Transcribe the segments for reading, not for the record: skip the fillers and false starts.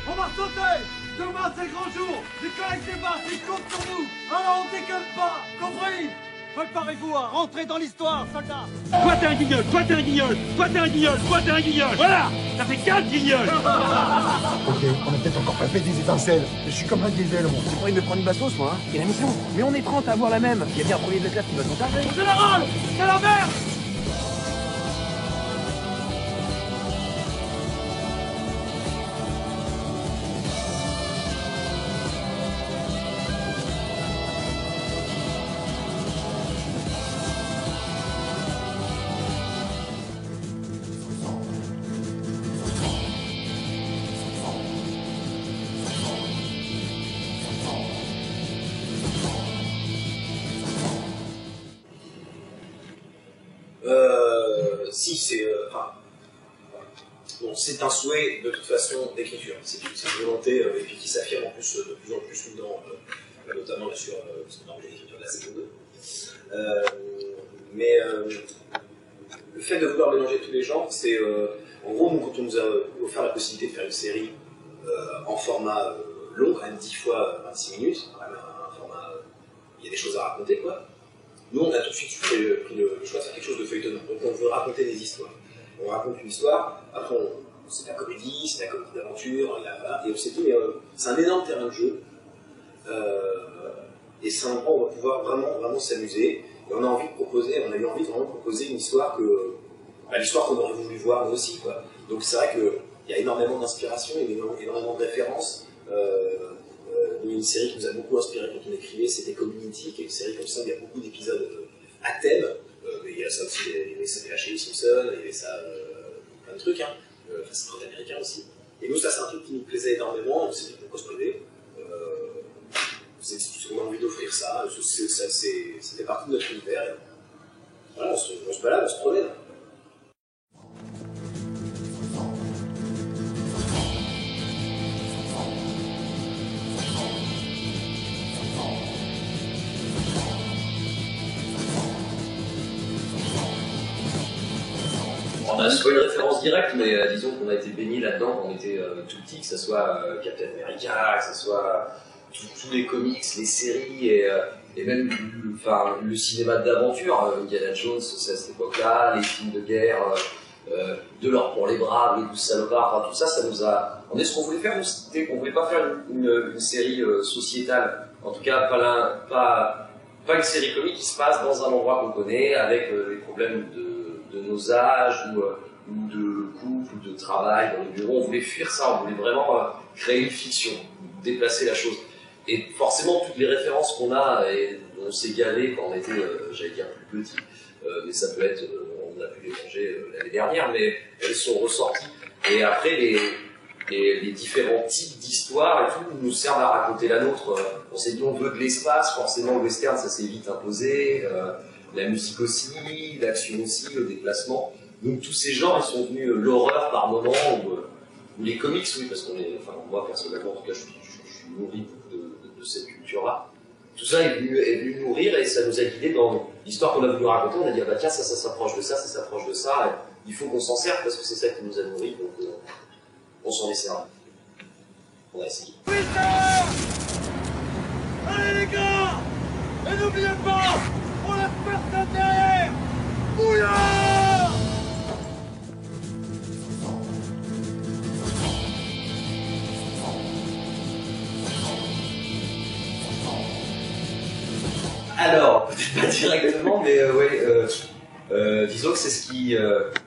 On va sauter. Demain c'est grand jour. Les collègues débattent, ils comptent sur nous. Alors on déconne pas, compris? Préparez-vous à rentrer dans l'histoire, soldats. Toi t'es un guignol, toi t'es un guignol, toi t'es un guignol, toi t'es un guignol. Voilà, ça fait 4 guignols. Ok, on a peut-être encore pas fait des étincelles. Mais je suis comme un diesel, moi. J'ai pas envie de me prendre une bastos, moi, hein. Et la mission. Mais on est 30 à avoir la même. Il y a bien un premier de classe qui va s'en charger. Général, c'est la merde. Si, c'est... bon, c'est un souhait, de toute façon, d'écriture. C'est une volonté, et puis qui s'affirme en plus de plus en plus dans, notamment là, sur l'écriture de la saison 2. Le fait de vouloir mélanger tous les genres, c'est... en gros, nous, quand on nous a offert la possibilité de faire une série en format long, quand même 10 fois 26 minutes, quand même un format... il y a des choses à raconter, quoi. Nous, on a tout de suite pris le choix de faire quelque chose de feuilletonnant. Donc, on veut raconter des histoires. On raconte une histoire, après, c'est de la comédie, c'est de la comédie d'aventure, et on s'est dit, c'est un énorme terrain de jeu, et c'est un endroit où on va pouvoir vraiment s'amuser. Et on a envie de proposer, on a eu envie de vraiment proposer une histoire l'histoire qu'on aurait voulu voir nous aussi, quoi. Donc, c'est vrai qu'il y a énormément d'inspiration, énormément de références. Une série qui nous a beaucoup inspiré quand on écrivait, c'était Community, qui est une série comme ça, où il y a beaucoup d'épisodes à thème. Il y a ça aussi, il y avait ça chez les Simpsons, il y avait ça, plein de trucs, hein. Enfin, c'est très américain aussi. Et nous, ça, c'est un truc qui nous plaisait énormément, on s'est dit pourquoi se priver. On a envie d'offrir ça, ça fait partie de notre univers. Et voilà, on se balade, on se promène. C'est pas une référence directe, mais disons qu'on a été baigné là-dedans quand on était tout petit, que ce soit Captain America, que ce soit tous les comics, les séries et même le cinéma d'aventure. Indiana Jones, c'est à cette époque-là, les films de guerre, De l'or pour les braves, les 12 salopards, enfin, tout ça, ça nous a... On est ce qu'on voulait faire, nous, c'était qu'on voulait pas faire une série sociétale, en tout cas pas une série comique qui se passe dans un endroit qu'on connaît, avec les problèmes de nos âges, ou de couple, ou de travail dans les bureaux. On voulait fuir ça, on voulait vraiment créer une fiction, déplacer la chose. Et forcément, toutes les références qu'on a, et dont on s'est gavé quand on était, j'allais dire, plus petit, mais ça peut être, on a pu les manger l'année dernière, mais elles sont ressorties. Et après, les différents types d'histoires et tout nous servent à raconter la nôtre. On s'est dit, on veut de l'espace, forcément, le western, ça s'est vite imposé, la musique aussi, l'action aussi, le déplacement. Donc tous ces genres, ils sont venus, l'horreur par moment, ou les comics, oui, parce qu'on est, enfin moi personnellement, en tout cas, je suis nourri de cette culture-là. Tout ça est venu nourrir et ça nous a guidés dans l'histoire qu'on a voulu raconter. On a dit, ah bah tiens, ça s'approche de ça, ça s'approche de ça, et il faut qu'on s'en serve parce que c'est ça qui nous a nourris, donc on s'en est servi. On a essayé. Allez les gars. Et n'oubliez pas, on laisse personne derrière. Bouillard. Alors, peut-être pas directement, mais disons que c'est ce qui...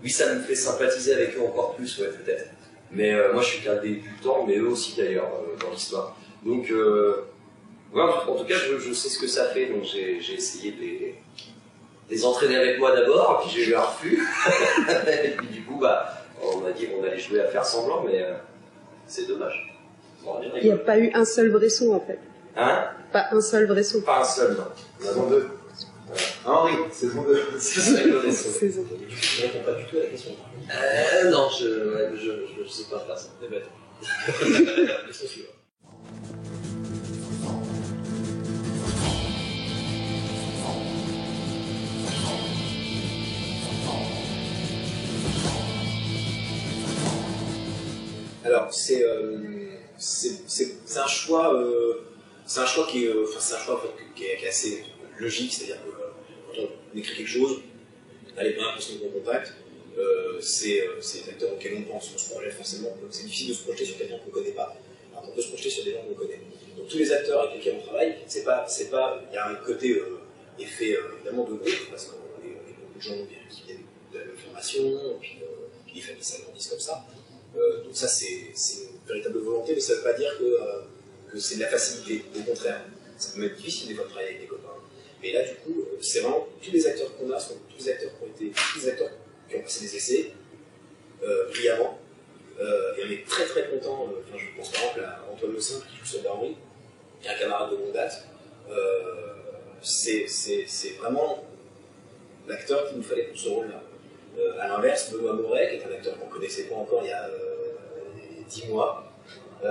oui, ça me fait sympathiser avec eux encore plus, ouais, peut-être. Mais moi, je suis qu'un débutant, mais eux aussi, d'ailleurs, dans l'histoire. Donc, ouais, en tout cas, je sais ce que ça fait, donc j'ai essayé de les entraîner avec moi d'abord, puis j'ai eu un refus. Et puis du coup, bah, on a dit qu'on allait jouer à faire semblant, mais c'est dommage. Il n'y a pas eu un seul vrai saut, en fait. Hein? Pas un seul vrai saut. Pas un seul, non. Saison 2. Henri, saison 2. Saison 2. Saison 2. Je ne réponds pas du tout à la question. Non, je sais pas faire ça. C'est bête. Question suivante. Alors, c'est c'est un choix qui est, enfin, c'est un choix en fait, qui est assez logique, c'est-à-dire que quand on écrit quelque chose, allez, première personne qu'on contacte, c'est les acteurs auxquels on pense, on se projette forcément. C'est difficile de se projeter sur quelqu'un qu'on ne connaît pas. Alors on peut se projeter sur des gens qu'on connaît. Donc tous les acteurs avec lesquels on travaille, il y a un côté effet évidemment de groupe, parce qu'on est beaucoup de gens qui viennent de la même formation, puis les familles s'agrandissent comme ça. Donc ça c'est une véritable volonté, mais ça ne veut pas dire que c'est de la facilité. Au contraire, ça peut être difficile des fois de travailler avec des copains. Mais là du coup, c'est vraiment tous les acteurs qu'on a sont tous les acteurs qui ont passé des essais brillamment. Et on est très très content. Enfin, je pense par exemple à Antoine Le Simple qui joue Soldat Henry, qui est un camarade de longue date. C'est vraiment l'acteur qu'il nous fallait pour ce rôle-là. À l'inverse, Benoît Moret, qui est un acteur qu'on ne connaissait pas encore il y a 10 mois, on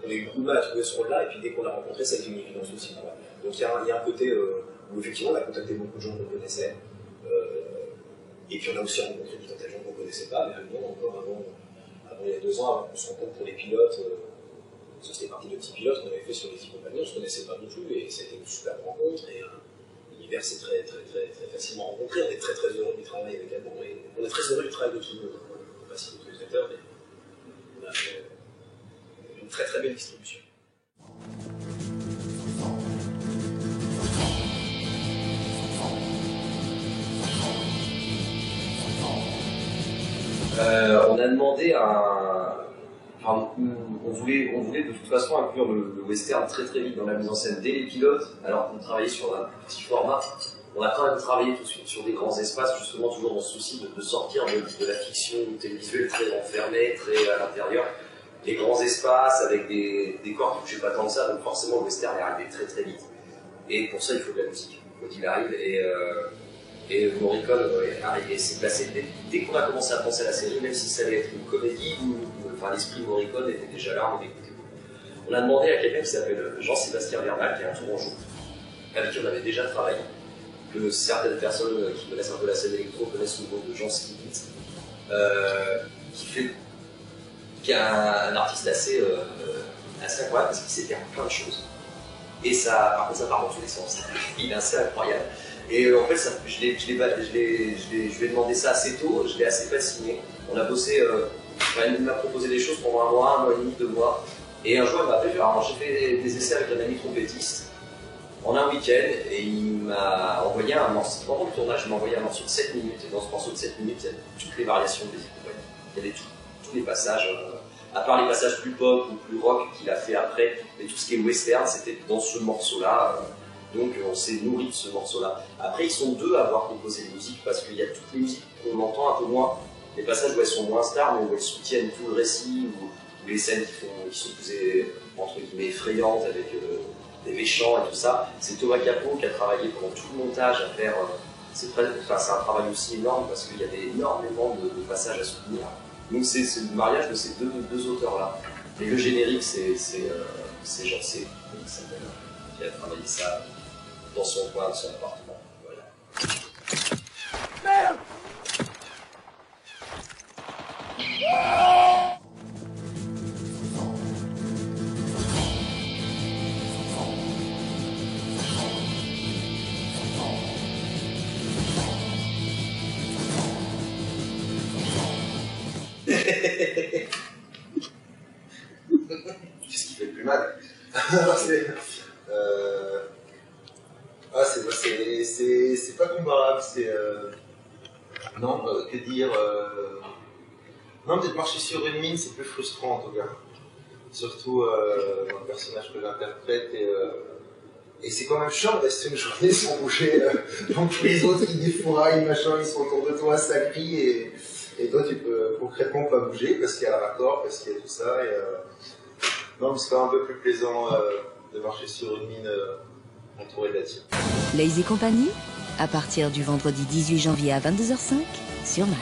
a eu beaucoup de mal à trouver ce rôle-là, et puis dès qu'on l'a rencontré, ça a été une évidence aussi. Quoi. Donc il y a un côté où effectivement on a contacté beaucoup de gens qu'on connaissait, et puis on a aussi rencontré tout un tas de gens qu'on ne connaissait pas, mais encore avant il y a 2 ans, avant qu'on se rencontre pour les pilotes, ça c'était partie de petits pilotes qu'on avait fait sur les 10 compagnies, on ne se connaissait pas du tout, et ça a été une super rencontre, et l'univers s'est très facilement rencontré, on est très très heureux du travail avec Adam, et on est très heureux du travail de tout le monde, pas si de tous les acteurs, mais on a fait une très très belle distribution. On a demandé enfin, on voulait de toute façon inclure le western très très vite dans la mise en scène dès les pilotes, alors qu'on travaillait sur un petit format. On a quand même travaillé tout de suite sur des grands espaces, justement toujours dans ce souci de sortir de la fiction télévisuelle très renfermée, très à l'intérieur. Des grands espaces avec des décors qui ne touchaient pas tant que ça, donc forcément le western est arrivé très très vite. Et pour ça il faut de la musique, quand il arrive. Et Morricone s'est placé dès qu'on a commencé à penser à la série, même si ça allait être une comédie, enfin l'esprit de Morricone était déjà là, on l'écoutait. On a demandé à quelqu'un qui s'appelle Jean-Sébastien Bernal, qui est un tourangeau, avec qui on avait déjà travaillé, que certaines personnes qui connaissent un peu la scène électro connaissent sous le nom de Jean Skibit, qui est un artiste assez incroyable parce qu'il sait faire plein de choses. Et ça, par contre, ça part dans tous les sens. Il est assez incroyable. Et en fait, je lui ai demandé ça assez tôt, je l'ai assez fasciné. On a bossé, il m'a proposé des choses pendant 1 mois et demi, 2 mois. Et un jour, il m'a appelé, j'ai fait des essais avec un ami trompettiste en un week-end, et il m'a envoyé un morceau. Pendant le tournage, il m'a envoyé un morceau de 7 minutes. Et dans ce morceau de 7 minutes, il y avait toutes les variations des compagnies. Il y avait tous les passages, à part les passages plus pop ou plus rock qu'il a fait après, mais tout ce qui est western, c'était dans ce morceau-là. Donc on s'est nourri de ce morceau-là. Après, ils sont 2 à avoir composé les musiques, parce qu'il y a toutes les musiques qu'on entend un peu moins. Les passages où elles sont moins stars, mais où elles soutiennent tout le récit, ou les scènes qui sont plus entre guillemets effrayantes, avec des méchants et tout ça. C'est Thomas Capot qui a travaillé pendant tout le montage à faire. C'est un travail aussi énorme, parce qu'il y avait énormément de passages à soutenir. Donc c'est le mariage de ces deux auteurs-là. Et le générique, c'est Jean C. qui a travaillé ça dans son coin de son appartement. Voilà. Merde! Qu'est-ce qui fait le plus mal? C'est pas comparable, non, que dire, non, peut-être marcher sur une mine, c'est plus frustrant en tout cas, surtout dans le personnage que j'interprète, et c'est quand même chiant de rester une journée sans bouger, donc tous les autres ils défouraillent, machin, ils sont autour de toi, ça crie, et toi tu peux concrètement pas bouger parce qu'il y a un raccord, parce qu'il y a tout ça, non, mais c'est quand même un peu plus plaisant de marcher sur une mine entourée de la tienne. Lazy Company, à partir du vendredi 18 janvier à 22h05 sur Mac.